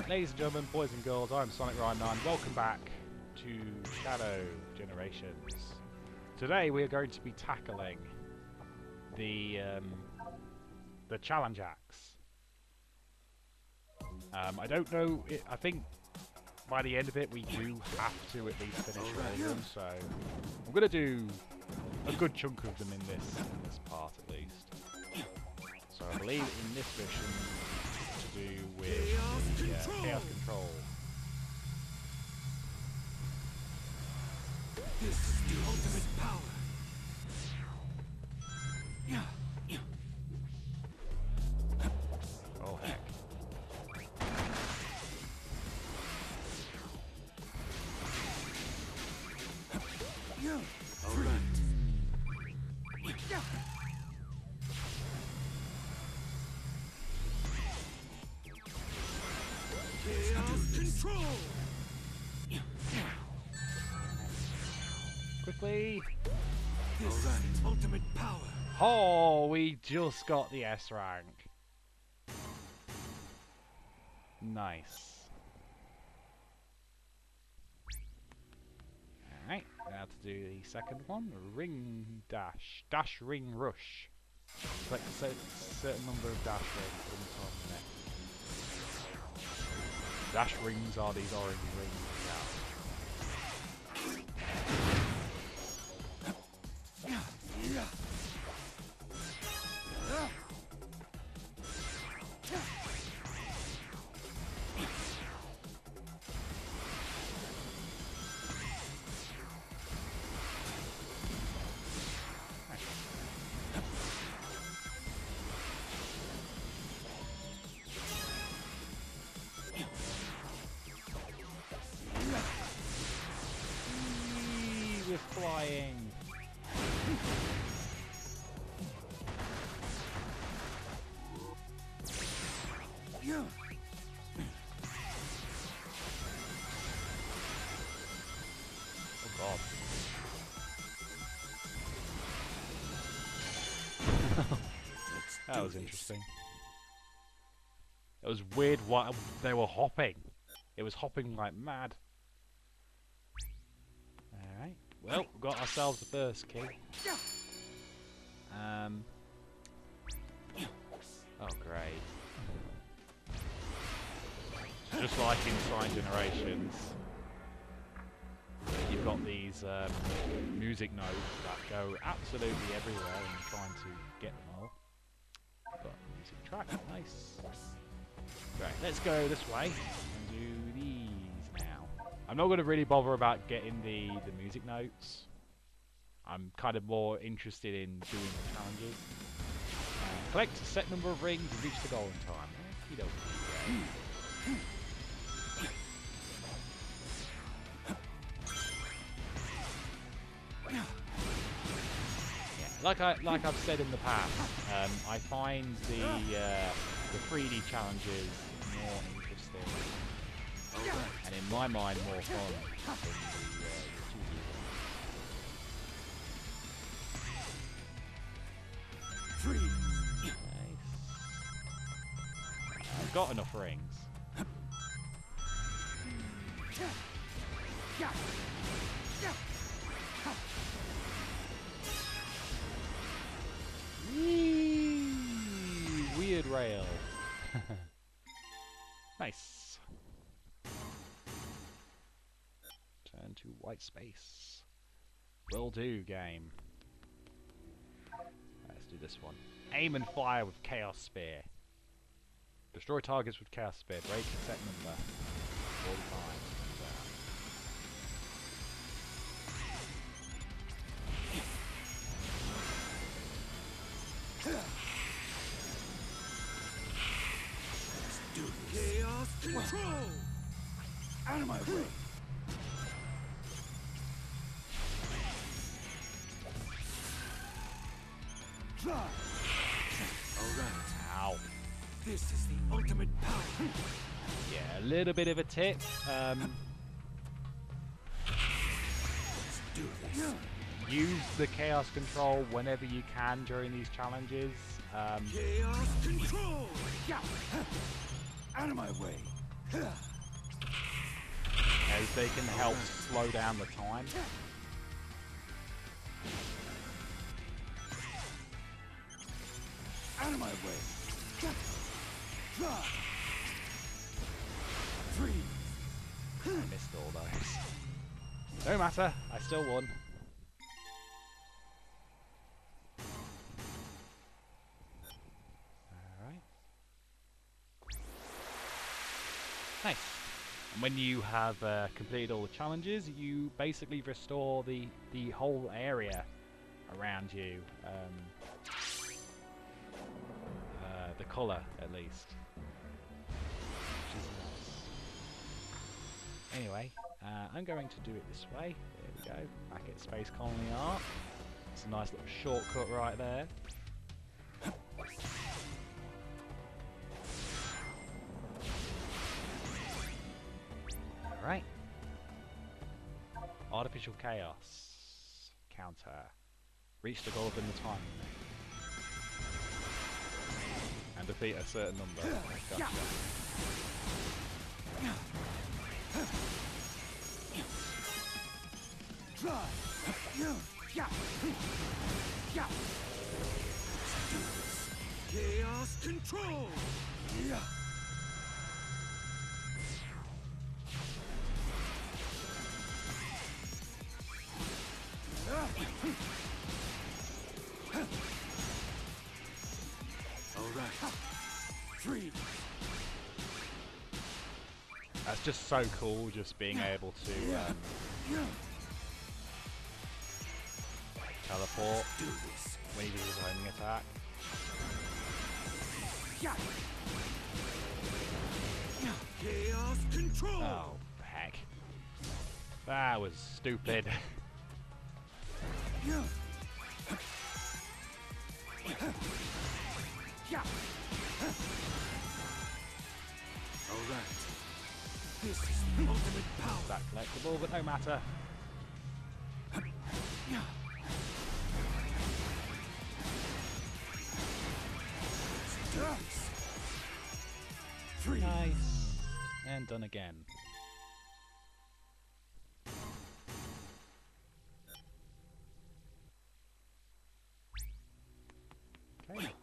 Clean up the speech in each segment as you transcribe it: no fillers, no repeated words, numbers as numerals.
Ladies and gentlemen, boys and girls, I'm Sonic Ryan 9. Welcome back to Shadow Generations. Today we are going to be tackling the challenge axe. I don't know. I think by the end of it we do have to at least finish all of them. So I'm going to do a good chunk of them in this part at least. So I believe in this mission to do with Chaos Control. This is the ultimate power. Oh heck. All right. Chaos control. Quickly. This is the ultimate power. Oh, we just got the S rank. Nice. Alright, now to do the second one. Ring dash. Dash ring rush. Select a certain number of dash rings one time the next. Dash rings are these orange rings. We're flying. Oh god. That was interesting. It was weird what they were hopping. It was hopping like mad. Alright. Well, we got ourselves the first key. Oh great. Just like in Side Generations, you've got these music notes that go absolutely everywhere and you're trying to get them all. Got a music track, nice. Right, let's go this way and do these now. I'm not going to really bother about getting the music notes. I'm kind of more interested in doing the challenges. Collect a set number of rings and reach the goal in time. Okie dokie. Like I've said in the past, I find the 3D challenges more interesting, and in my mind more fun than the 2D. 3. Nice. I've got enough rings. Whee! Weird rail. Nice. Turn to white space. Will do, game. Let's do this one. Aim and fire with Chaos Spear. Destroy targets with Chaos Spear. Break a set number. 45. Chaos control. Out of my way. Try. All right. Ow. This is the ultimate power. Yeah, a little bit of a tip. Let's do this. Use the Chaos Control whenever you can during these challenges. Chaos control! Out of my way! as they can help slow down the time. Out of my way. Freeze. I missed all those. No matter, I still won. Alright. Nice. And when you have completed all the challenges, you basically restore the whole area around you. The colour, at least. Which is nice. Anyway, I'm going to do it this way. There we go. Back at Space Colony Art. It's a nice little shortcut right there. Alright. Artificial Chaos. Counter. Reach the goal within the time limit. And defeat a certain number. Gotcha. Chaos control. All right. Three. That's just so cool, just being able to teleport Do this. when he does his homing attack. Chaos control. Oh, heck. That was stupid. All right. This is the ultimate power. That collectible, but no matter. Three. Nice. And done again. Okay. Wait.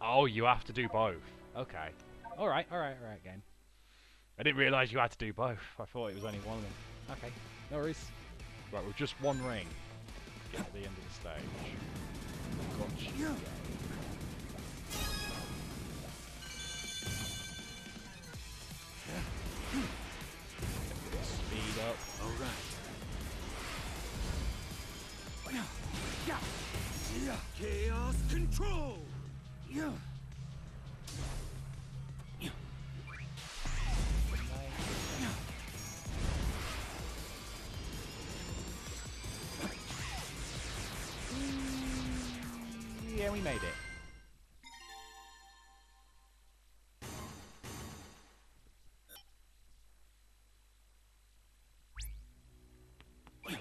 Oh, you have to do both. Okay. Alright, game. I didn't realise you had to do both. I thought it was only one of them. Okay, no worries. Right, with just one ring. Get to the end of the stage. Gotcha. Speed up. All right. Chaos control. Yeah, we made it. There's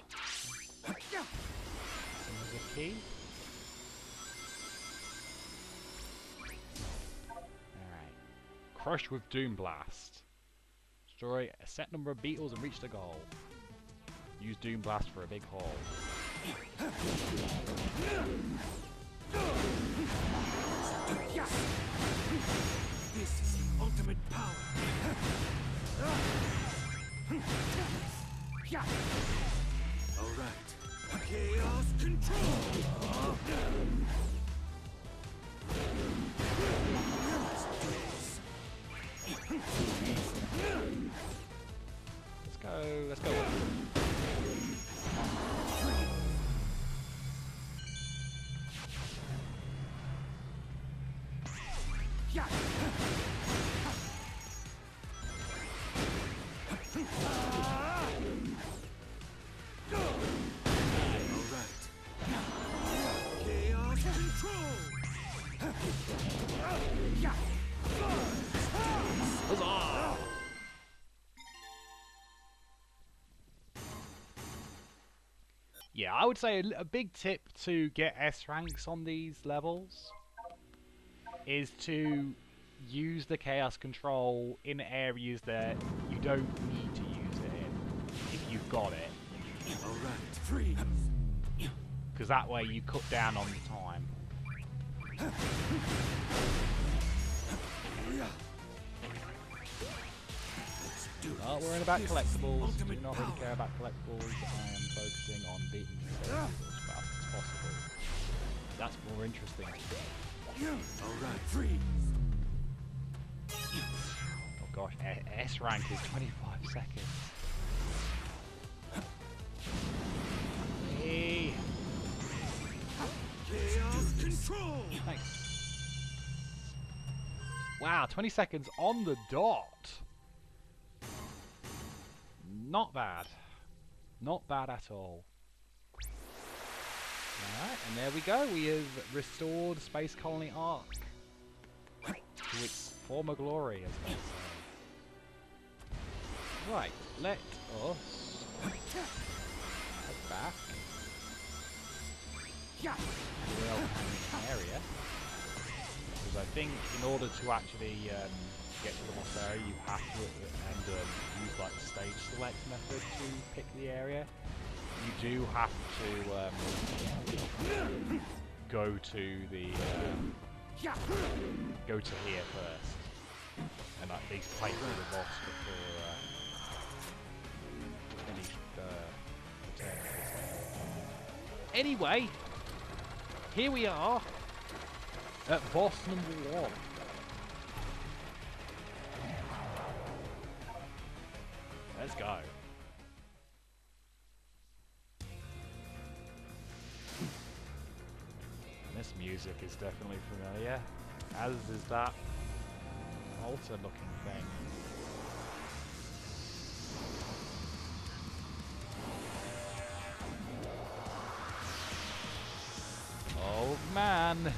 a key. Alright. Crush with Doom Blast. Destroy a set number of beetles and reach the goal. Use Doom Blast for a big haul. This is the ultimate power. All right. Chaos control. Let's go. Chaos yeah, I would say a big tip to get S ranks on these levels is to use the Chaos Control in areas that you don't need to use it in, if you've got it. Alright, freeze! Because that way you cut down on the time. Not worrying about collectibles. Do not really care about collectibles. I am focusing on beating the stage as fast as possible. That's more interesting. Alright, freeze! Oh gosh, S rank is 25 seconds. Hey. Chaos control! Thanks. Wow, 20 seconds on the dot. Not bad. Not bad at all. Alright, and there we go. We have restored Space Colony Ark to its former glory, as they say. Right, let us head back to the Elfhand area. Because I think in order to actually get to the boss area, you have to use like the stage select method to pick the area. You do have to go to the go to here first, and at least play through the boss before any return to this area. Anyway, here we are at boss number 1. Let's go. This music is definitely familiar, as is that altar looking thing. Oh man!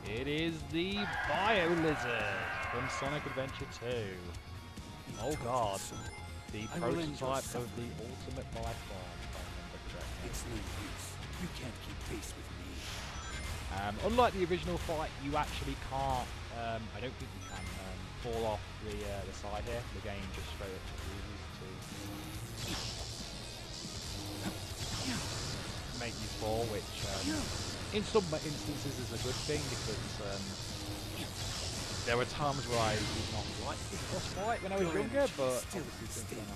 It is the Bio Lizard from Sonic Adventure 2. Oh god. The prototype of the ultimate bike form, if I remember correctly. It's no use. You can't keep pace with me. Unlike the original fight, you actually can't, I don't think you can fall off the side here. The game just straight up refuses to make you fall, which in some instances is a good thing, because there were times where I did not like this boss fight when I was younger, but obviously since then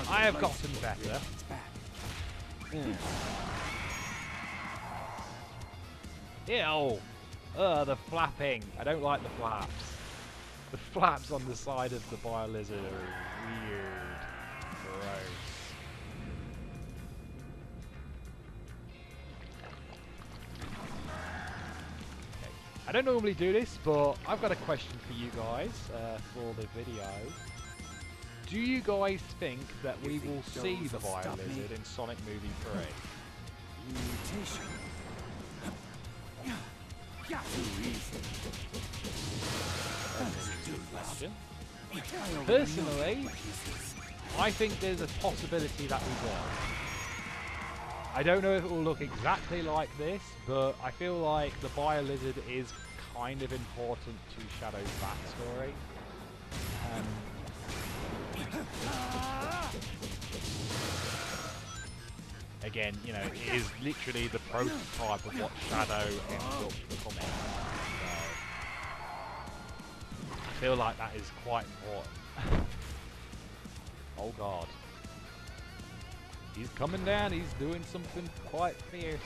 I have gotten better. Ew! The flapping. I don't like the flaps. The flaps on the side of the Bio Lizard are weird. Gross. I don't normally do this, but I've got a question for you guys for the video. Do you guys think that we will see the Bio Lizard in Sonic Movie 3? Mutation. Question. Personally, I think there's a possibility that we will. I don't know if it will look exactly like this, but I feel like the Bio Lizard is kind of important to Shadow's backstory. Again, you know, it is literally the prototype of what Shadow ends up becoming. So I feel like that is quite important. Oh god. He's coming down, he's doing something quite fierce.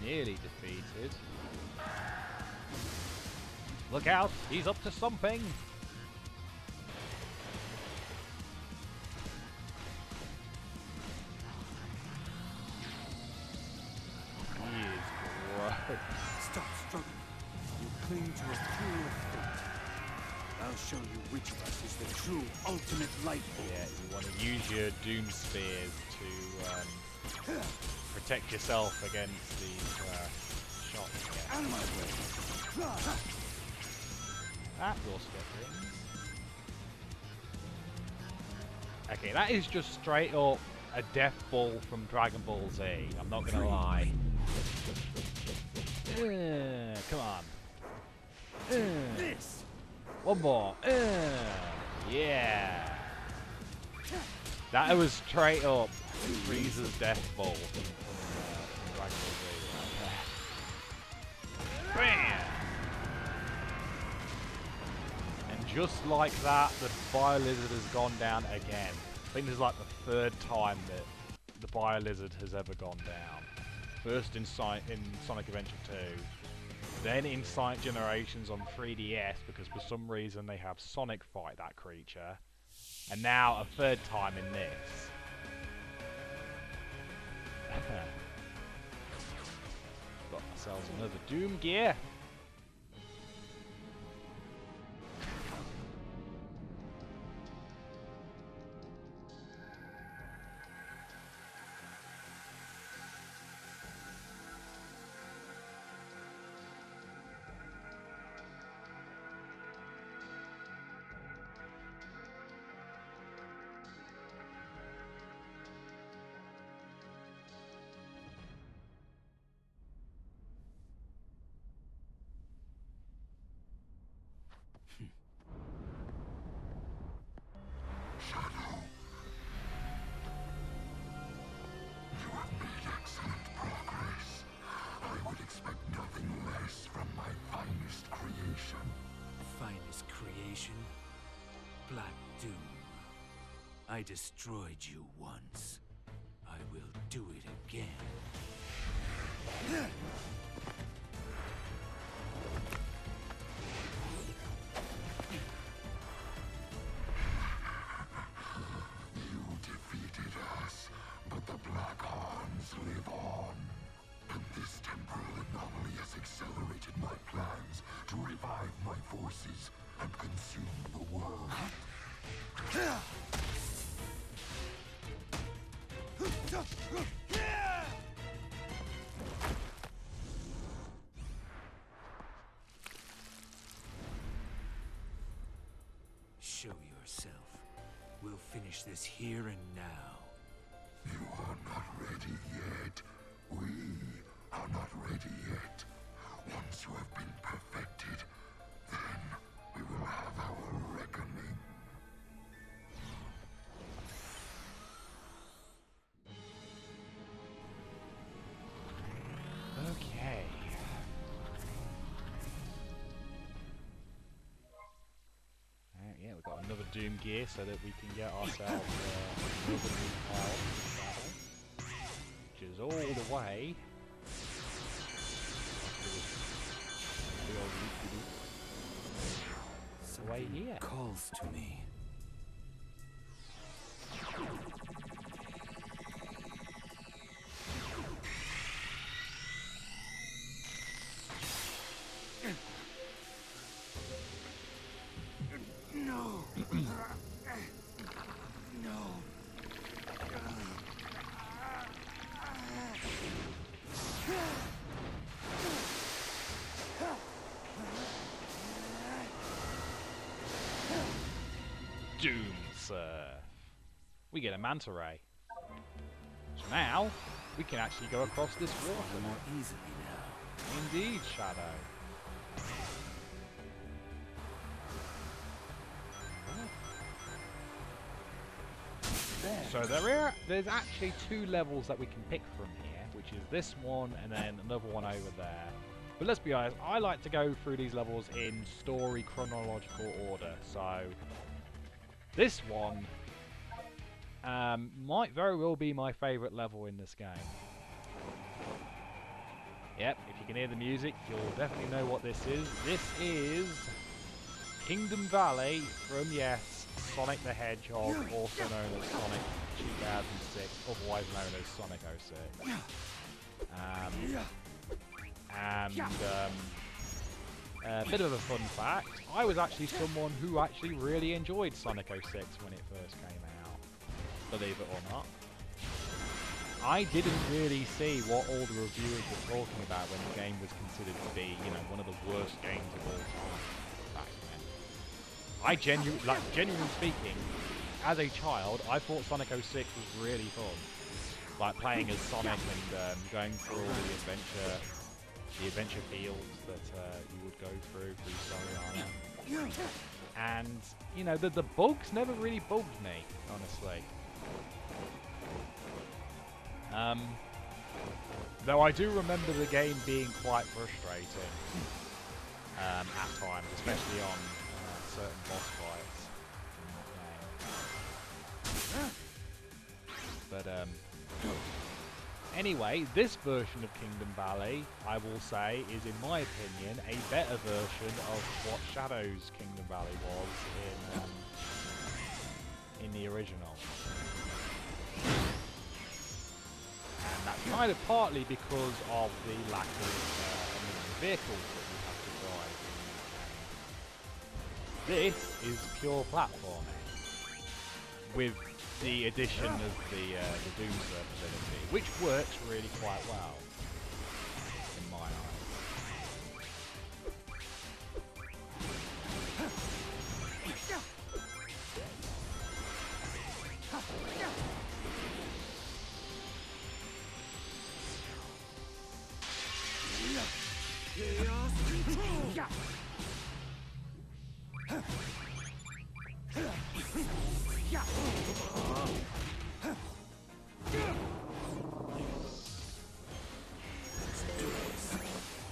Nearly defeated. Look out, he's up to something. Stop struggling. You cling to a cruel fate. I'll I'll show you which of us is the true ultimate light form. Yeah, you want to use your Doom Spears to protect yourself against these shots. Yeah. Out of my way. That will skip rings. Okay, that is just straight up a death ball from Dragon Ball Z. I'm not gonna lie. Come on. This. One more. Yeah. That was straight up Frieza's death ball from Dragon Ball Z. Bam! And just like that, the Bio-Lizard has gone down again. I think this is like the third time that the Bio-Lizard has ever gone down. First in Sonic Adventure 2, then in Sonic Generations on 3DS, because for some reason they have Sonic fight that creature, and now a third time in this. Got ourselves another Doom Gear. Finest creation, Black Doom. I destroyed you once. I will do it again. You defeated us, but the Black Arms live on. And this temporal anomaly has accelerated my plans to revive my forces and consume the world. Show yourself. We'll finish this here and now. You are not ready yet. We are not ready yet. Once you have been perfected, then we will have our reckoning. Okay. Yeah, we've got another Doom Gear so that we can get ourselves another new pile of battle, which is all the way. Way here. Calls to me. No. No. Doom Surf. We get a Manta Ray. So now, we can actually go across this water. More easily now. Indeed, Shadow. So there's actually two levels that we can pick from here, which is this one and then another one over there. But let's be honest, I like to go through these levels in story chronological order. So this one might very well be my favourite level in this game. Yep, if you can hear the music, you'll definitely know what this is. This is Kingdom Valley from, yes, Sonic the Hedgehog, also known as Sonic 2006, otherwise known as Sonic 06. Bit of a fun fact, I was actually someone who actually really enjoyed Sonic 06 when it first came out, believe it or not. I didn't really see what all the reviewers were talking about when the game was considered to be, you know, one of the worst games of all time back then. I genuinely speaking, as a child, I thought Sonic 06 was really fun. Like playing as Sonic and going through all the adventure fields that you would go through Soleanna. And, you know, the bugs never really bugged me, honestly. Though I do remember the game being quite frustrating at times, especially on certain boss fights in that game. But anyway, this version of Kingdom Valley, I will say, is in my opinion a better version of what Shadow's Kingdom Valley was in the original. And that's kind of partly because of the lack of vehicles that you have to drive in the game. This is pure platforming, with the addition of the Doom ability, which works really quite well, in my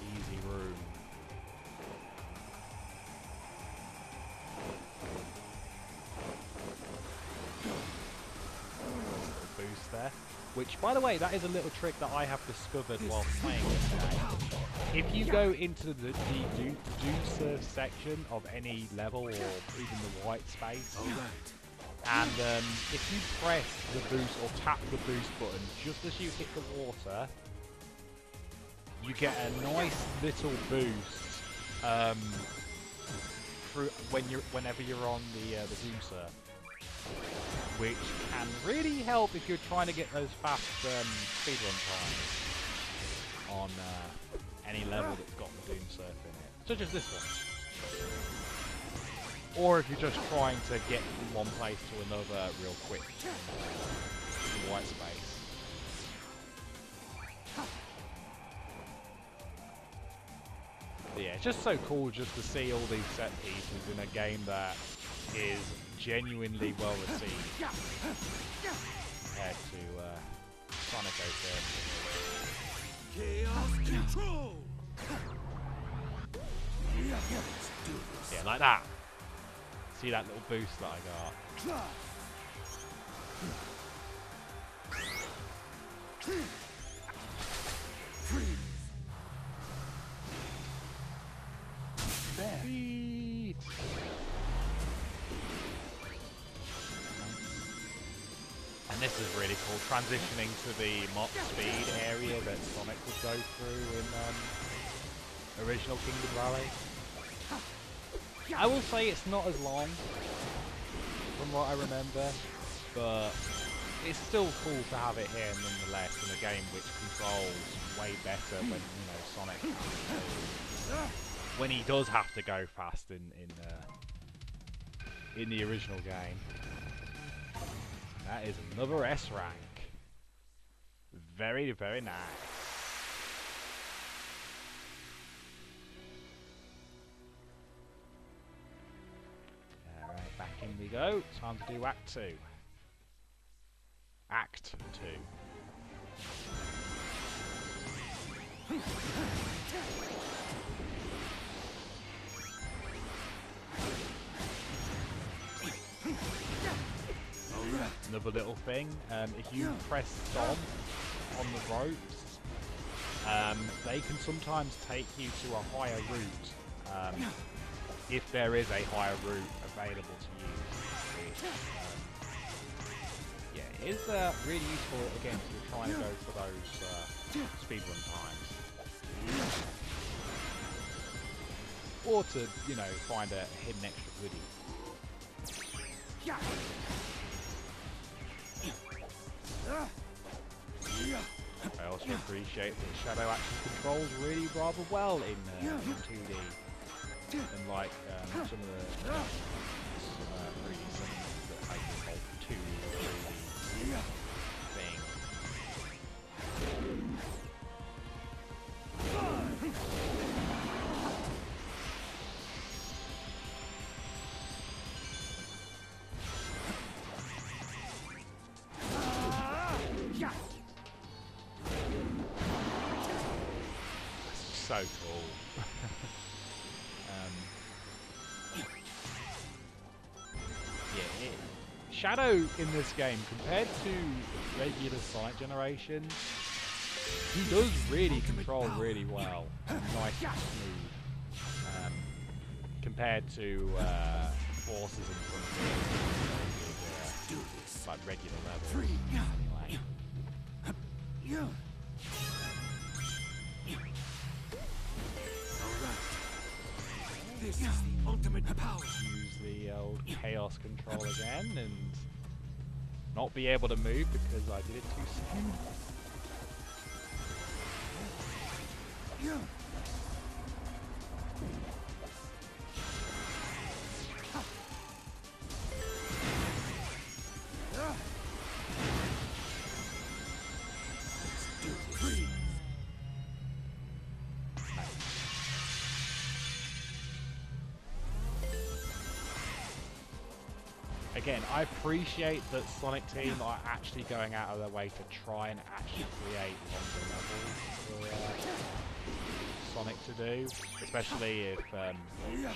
easy room. Boost there. Which, by the way, that is a little trick that I have discovered while playing this game. If you go into the Doom Surf section of any level, or even the white space, and if you press the boost or tap the boost button just as you hit the water, you get a nice little boost whenever you're on the Doom Surf, which can really help if you're trying to get those fast speedrun times on any level that's got the Doom Surf in it, such as this one. Or if you're just trying to get from one place to another real quick in white space. But yeah, it's just so cool just to see all these set pieces in a game that is genuinely well received compared to Sonic 06. Chaos control. Yeah, like that. See that little boost that I got? Sweet. And this is really cool, transitioning to the Mach Speed area that Sonic would go through in original Kingdom Valley. I will say it's not as long from what I remember, but it's still cool to have it here nonetheless in a game which controls way better when, you know, Sonic when he does have to go fast in the original game. That is another S rank. Very, very nice. Alright, back in we go. Time to do Act 2. Act 2. Another little thing, if you press Dom on the ropes, they can sometimes take you to a higher route, if there is a higher route available to you. Yeah, it is really useful again if you're trying to go for those speedrun times. or to, you know, find a hidden extra goodie. I also appreciate that Shadow actually controls really rather well in 2D. Unlike some of the 3D summons that I control 2D or 3D thing. So cool. Shadow in this game, compared to regular Sonic generations, he does really control really well, nice and smooth, compared to forces in front of him, like regular levels. Anyway. This is the ultimate power. Use the old chaos control again and not be able to move because I did it too soon. Again, I appreciate that Sonic Team are actually going out of their way to try and actually create longer levels for Sonic to do, especially if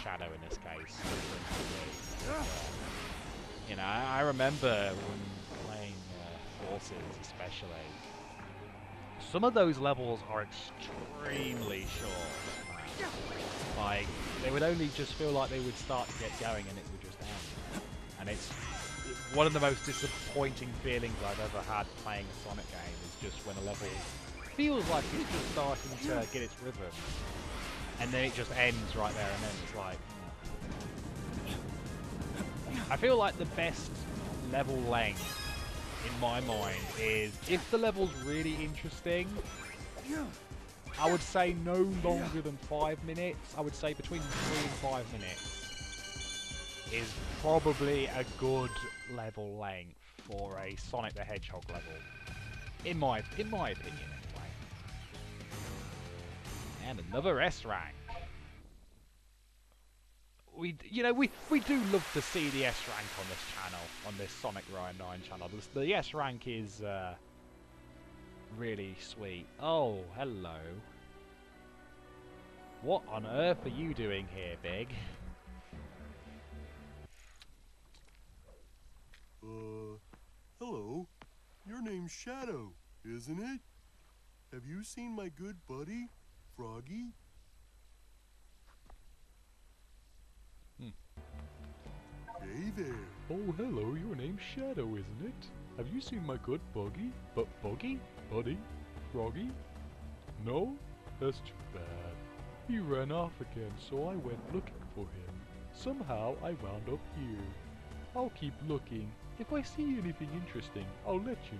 Shadow in this case. You know, I remember when playing Forces especially, some of those levels are extremely short. Like, they would only just feel like they would start to get going and it would just end. And it's one of the most disappointing feelings I've ever had playing a Sonic game is just when a level feels like it's just starting to get its rhythm, and then it just ends right there, and then it's like... I feel like the best level length, in my mind, is if the level's really interesting, I would say no longer than 5 minutes. I would say between 3 and 5 minutes is probably a good level length for a Sonic the Hedgehog level, in my opinion anyway. And another S rank. We do love to see the S rank on this channel, on this Sonic Ryan 9 channel. The S rank is really sweet. Oh, hello. What on earth are you doing here, Big? Hello. Your name's Shadow, isn't it? Have you seen my good buddy, Froggy? Hey there. Oh, hello, your name's Shadow, isn't it? Have you seen my good Buggy? Buggy? Buddy? Froggy? No? That's too bad. He ran off again, so I went looking for him. Somehow I wound up here. I'll keep looking. If I see anything interesting, I'll let you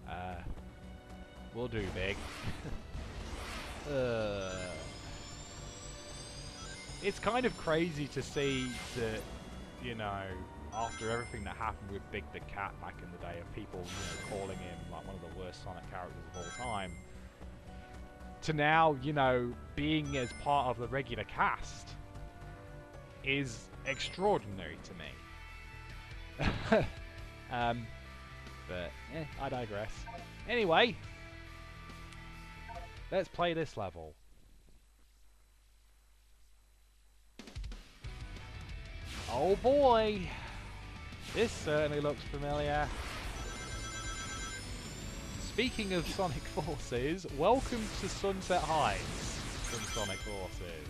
know. Will do, Big. It's kind of crazy to see that, you know, after everything that happened with Big the Cat back in the day, of people, you know, calling him like one of the worst Sonic characters of all time, to now, you know, being as part of the regular cast is extraordinary to me. But I digress. Anyway, let's play this level. Oh boy, this certainly looks familiar. Speaking of Sonic Forces, welcome to Sunset Heights from Sonic Forces.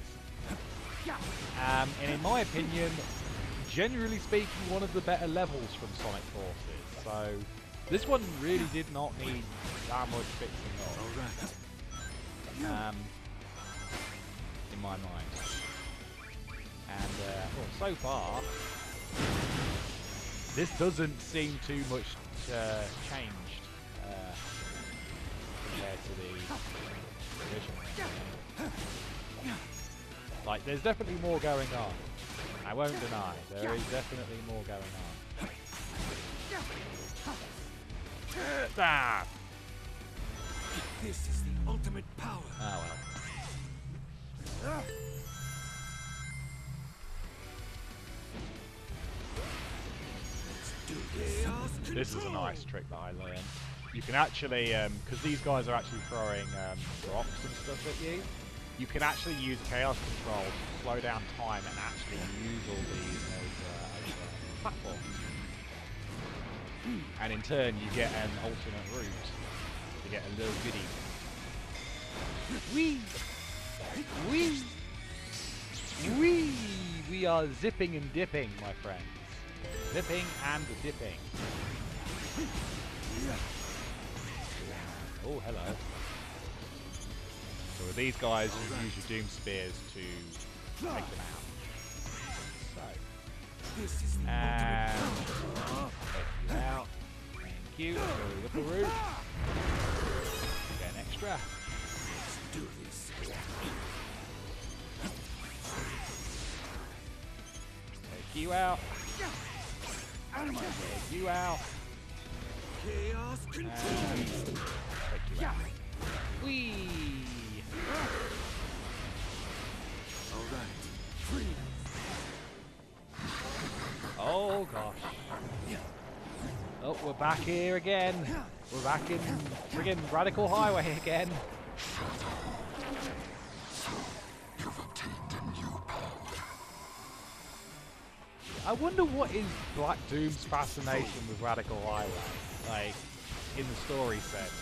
And in my opinion, generally speaking, one of the better levels from Sonic Forces. So this one really did not need that much fixing up. in my mind. And well, so far, this doesn't seem too much changed compared to the original. Like, there's definitely more going on. I won't deny, there is definitely more going on. Ah! This is the ultimate power. Oh well. This is a nice trick that I learned. You can actually, because these guys are actually throwing rocks and stuff at you, you can actually use Chaos Control to slow down time and actually use all these as platforms. And in turn, you get an alternate route. You get a little goodie. Whee! Whee! Whee! We are zipping and dipping, my friends. Zipping and dipping. Oh, hello. So with these guys, you use your Doom Spears to take them out. So. And take you out. Thank you. Go little route. Get an extra. Let's do this. Take you out. Take you out. Chaos And continues. take you out. Whee! All right. Free. Oh gosh. Oh, we're back here again. We're back in friggin' Radical Highway again. You've obtained a new power. I wonder what is Black Doom's fascination with Radical Highway, like, in the story sense.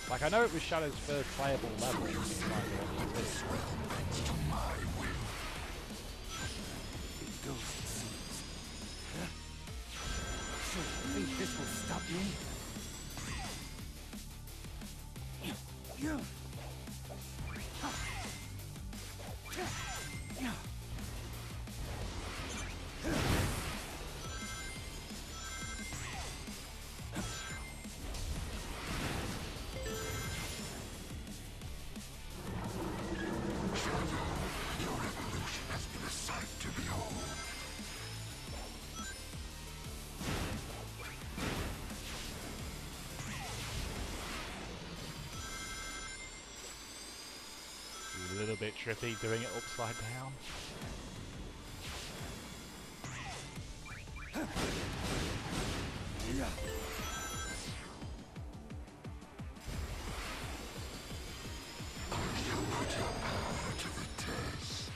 Like, I know it was Shadow's first playable level. Thanks to my will. It goes, it seems. So you think this will stop me? Your evolution has been a sight to behold. A little bit trippy doing it upside down. You put your power to the test.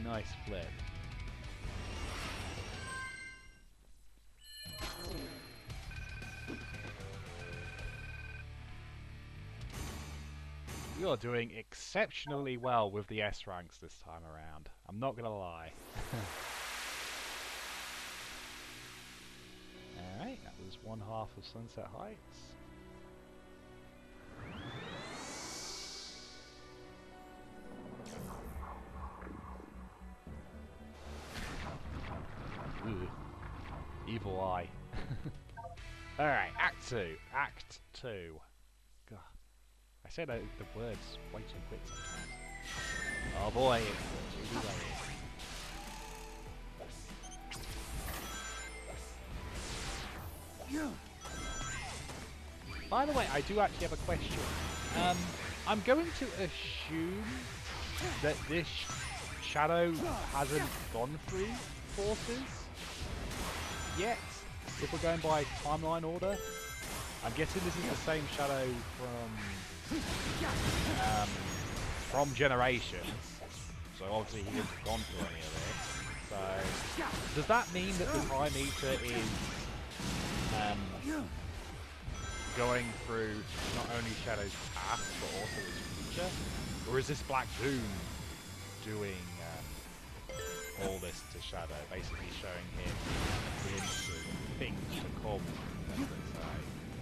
Nicely. Nice flip. You are doing exceptionally well with the S ranks this time around. I'm not gonna lie. Alright, that was one half of Sunset Heights. Ugh. Evil Eye. Alright, Act 2. Act 2. God. I say the words way too quick sometimes. Oh boy, it's Judy Lane. By the way, I do actually have a question. I'm going to assume that this Shadow hasn't gone through Forces yet, if we're going by timeline order. I'm guessing this is the same Shadow from Generations. So obviously he hasn't gone through any of this. So does that mean that the Time Eater is going through not only Shadow's past but also his future? Or is this Black Doom doing all this to Shadow, basically showing him glimpses of things to come?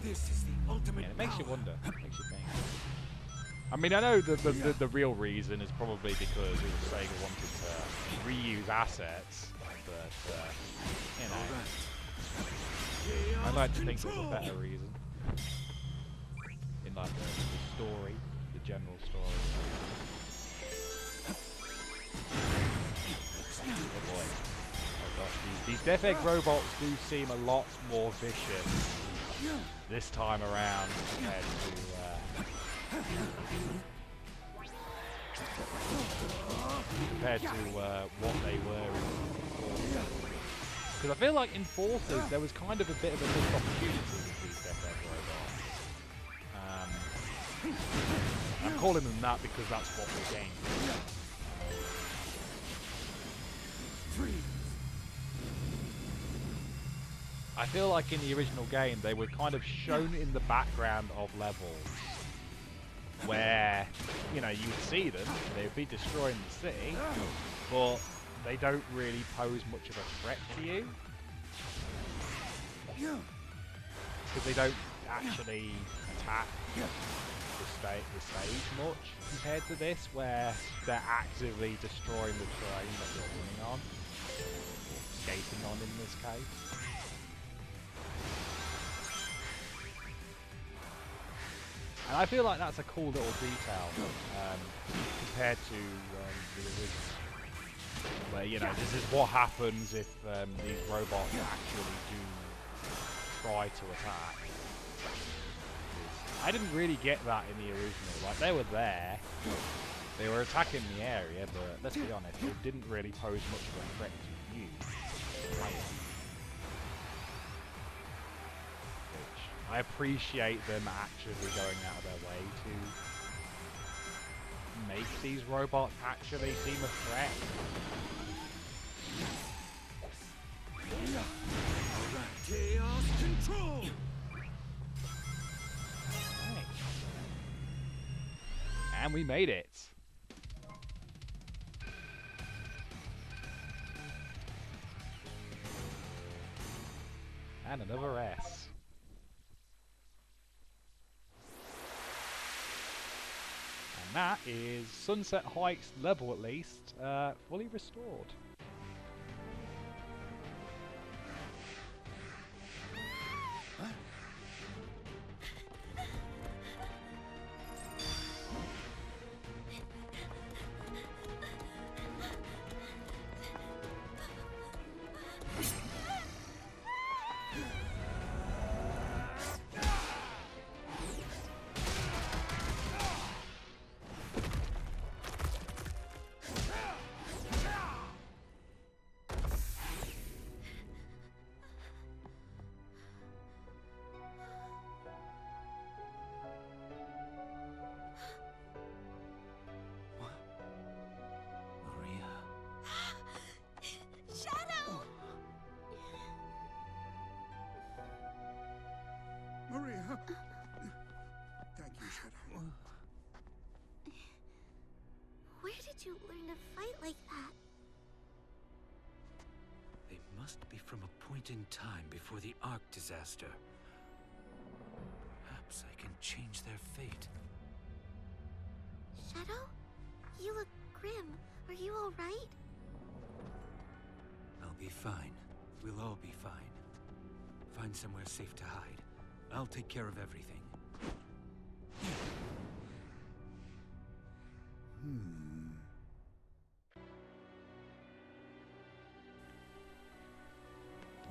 This is the ultimate. Yeah, it makes you wonder. It makes you think. I mean, I know the real reason is probably because Sega wanted to reuse assets, but you know, I like to think there's a better reason in like the story, the general story. Oh boy! Oh gosh, these Death Egg robots do seem a lot more vicious this time around compared to what they were in Enforcers. Because I feel like Enforcers, there was kind of a bit of a missed opportunity with these Death Egg robots. I'm calling them that because that's what the game is. I feel like in the original game they were kind of shown in the background of levels where, you know, you would see them, they would be destroying the city, but they don't really pose much of a threat to you. Because they don't actually attack the stage much compared to this, where they're actively destroying the terrain that you're running on, or skating on in this case. And I feel like that's a cool little detail compared to the original, where, you know, this is what happens if these robots actually do try to attack. I didn't really get that in the original. Like, they were there, they were attacking the area, but let's be honest, they didn't really pose much of a threat to you. I appreciate them actually going out of their way to make these robots actually seem a threat. Alright, chaos control! Right. And we made it. And another S. That is Sunset Heights level, at least, fully restored. Maria! Thank you, Shadow. Where did you learn to fight like that? They must be from a point in time before the Ark disaster. Perhaps I can change their fate. Shadow? You look grim. Are you alright? I'll be fine. We'll all be fine. Find somewhere safe to hide. I'll take care of everything.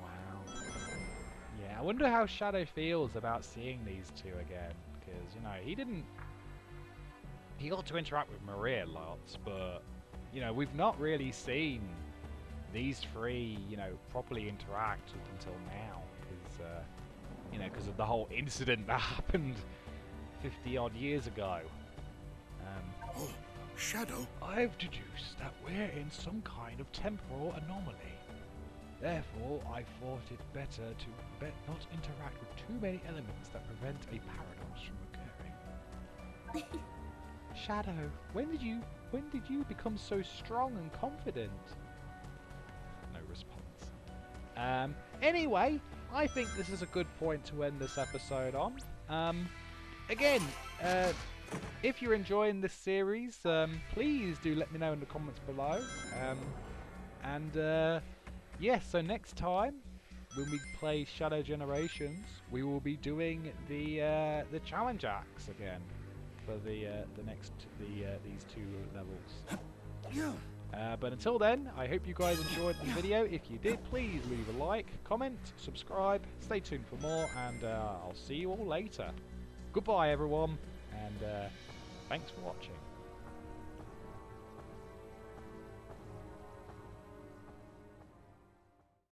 Wow. Yeah, I wonder how Shadow feels about seeing these two again, because, you know, he got to interact with Maria lots, but, you know, we've not really seen these three, you know, properly interact up until now, because, You know, because of the whole incident that happened 50 odd years ago. Oh, Shadow? I've deduced that we're in some kind of temporal anomaly. Therefore, I thought it better to not interact with too many elements that prevent a paradox from occurring. Shadow, when did you become so strong and confident? No response. Anyway, I think this is a good point to end this episode on. Again, if you're enjoying this series, please do let me know in the comments below. Yeah, so next time when we play Shadow Generations, we will be doing the challenge acts again for these two levels. But until then, I hope you guys enjoyed the video. If you did, please leave a like, comment, subscribe, stay tuned for more, and I'll see you all later. Goodbye everyone, and thanks for watching.